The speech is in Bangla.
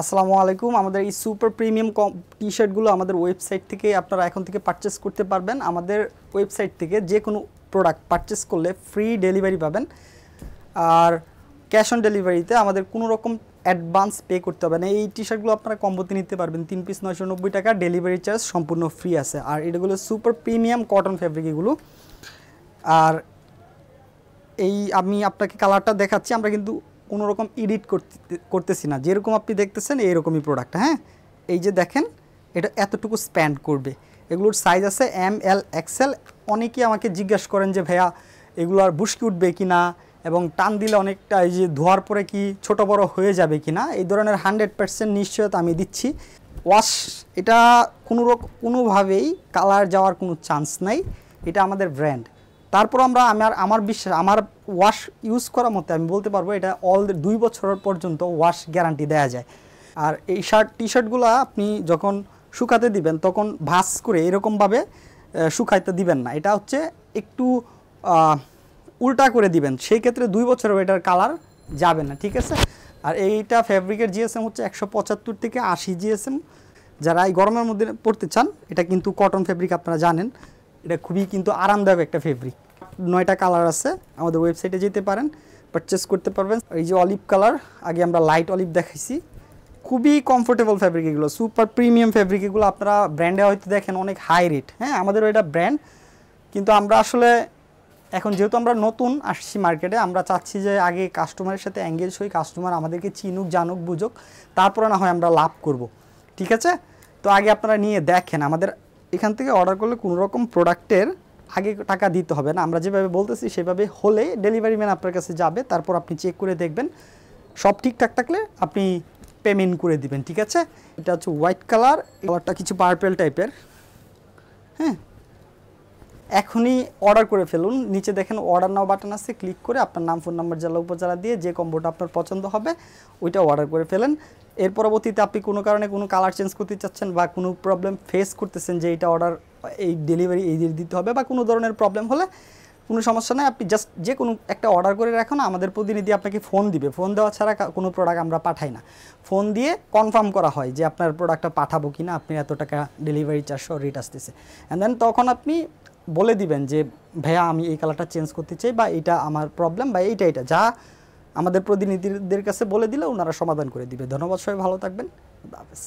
আসসালামু আলাইকুম। আমাদের এই সুপার প্রিমিয়াম টি শার্টগুলো আমাদের ওয়েবসাইট থেকে আপনারা এখন থেকে পারচেস করতে পারবেন। আমাদের ওয়েবসাইট থেকে যে কোনো প্রোডাক্ট পারচেস করলে ফ্রি ডেলিভারি পাবেন। আর ক্যাশ অন ডেলিভারিতে আমাদের কোনো রকম অ্যাডভান্স পে করতে হবে না। এই টি শার্টগুলো আপনারা কম্বোতে নিতে পারবেন 3 পিস 990 টাকা, ডেলিভারি চার্জ সম্পূর্ণ ফ্রি আছে। আর এগুলো সুপার প্রিমিয়াম কটন ফ্যাব্রিক এগুলো। আর এই আমি আপনাকে কালারটা দেখাচ্ছি, আমরা কিন্তু কোনো রকম এডিট করতেছি না, যেরকম আপনি দেখতেছেন এইরকমই প্রোডাক্ট। হ্যাঁ, এই যে দেখেন এটা এতটুকু স্প্যান্ড করবে। এগুলোর সাইজ আছে এম এল এক্সেল। অনেকেই আমাকে জিজ্ঞাসা করেন যে ভাইয়া এগুলো আর বুশকি উঠবে কি না, এবং টান দিলে অনেকটা এই যে ধোয়ার পরে কি ছোট বড় হয়ে যাবে কি না, এই ধরনের 100% নিশ্চয়তা আমি দিচ্ছি। ওয়াশ এটা কোনোভাবেই কালার যাওয়ার কোনো চান্স নাই, এটা আমাদের ব্র্যান্ড। তারপর আমার বিশ্বাস, আমার ওয়াশ ইউজ করার মতে আমি বলতে পারবো এটা 2 বছর পর্যন্ত ওয়াশ গ্যারান্টি দেওয়া যায়। আর এই টি শার্টগুলো আপনি যখন শুকাতে দিবেন তখন ভাঁজ করে এরকমভাবে শুকাইতে দিবেন না, এটা হচ্ছে একটু উল্টা করে দিবেন, সেই ক্ষেত্রে 2 বছরেও এটার কালার যাবে না, ঠিক আছে। আর এইটা ফ্যাব্রিকের জিএসএম হচ্ছে 175 থেকে 80 জিএসএম। যারা এই গরমের মধ্যে পড়তে চান, এটা কিন্তু কটন ফ্যাব্রিক, আপনারা জানেন এটা খুবই কিন্তু আরামদায়ক একটা ফেব্রিক। 9টা কালার আছে, আমাদের ওয়েবসাইটে যেতে পারেন, পারচেস করতে পারবেন। এই যে অলিভ কালার, আগে আমরা লাইট অলিভ দেখাইছি, খুবই কমফোর্টেবল ফ্যাব্রিক এগুলো, সুপার প্রিমিয়াম ফ্যাব্রিক এগুলো। আপনারা ব্র্যান্ডে হয়তো দেখেন অনেক হাই রেট, হ্যাঁ আমাদেরও এটা ব্র্যান্ড, কিন্তু আমরা আসলে এখন যেহেতু আমরা নতুন আসছি মার্কেটে, আমরা চাচ্ছি যে আগে কাস্টমারের সাথে এঙ্গেজ হই, কাস্টমার আমাদেরকে চিনুক জানুক বুঝুক, তারপরে না হয় আমরা লাভ করব, ঠিক আছে। তো আগে আপনারা নিয়ে দেখেন, আমাদের এখান থেকে অর্ডার করলে কোনো রকম প্রোডাক্টের আগে টাকা দিতে হবে না, আমরা যেভাবে বলতেছি সেভাবে হলে ডেলিভারি ম্যান আপনার কাছে যাবে, তারপর আপনি চেক করে দেখবেন সব ঠিকঠাক থাকলে আপনি পেমেন্ট করে দিবেন, ঠিক আছে। এটা হচ্ছে হোয়াইট কালার, কালারটা কিছু পার্পেল টাইপের। হ্যাঁ, এখনই অর্ডার করে ফেলুন, নিচে দেখেন অর্ডার নাও বাটন আছে, ক্লিক করে আপনার নাম ফোন নাম্বার জেলা উপজেলা দিয়ে যে কম্বোটা আপনার পছন্দ হবে ওইটা অর্ডার করে ফেলেন। এর পরবর্তীতে আপনি কোনো কারণে কোনো কালার চেঞ্জ করতে চাচ্ছেন বা কোনো প্রবলেম ফেস করতেছেন যে এইটা অর্ডার এই ডেলিভারি এই দিতে হবে বা কোনো ধরনের প্রবলেম হলে কোনো সমস্যা নেই, আপনি জাস্ট যে কোনো একটা অর্ডার করে রাখুন, আমাদের প্রতিনিধি আপনাকে ফোন দিবে। ফোন দেওয়া ছাড়া কোনো প্রোডাক্ট আমরা পাঠাই না, ফোন দিয়ে কনফার্ম করা হয় যে আপনার প্রোডাক্টটা পাঠাবো কি না, আপনি এত টাকা ডেলিভারি চার্জ সহ রেট আসতেছে, অ্যান্ড দেন তখন আপনি বলে দিবেন যে ভাইয়া আমি এই কালারটা চেঞ্জ করতে চাই বা এটা আমার প্রবলেম বা এইটা যা আমাদের প্রতিনিধিদের কাছে বলে দিলে ওনারা সমাধান করে দিবে। ধন্যবাদ, সবাই ভালো থাকবেন, আল্লাহ হাফেজ।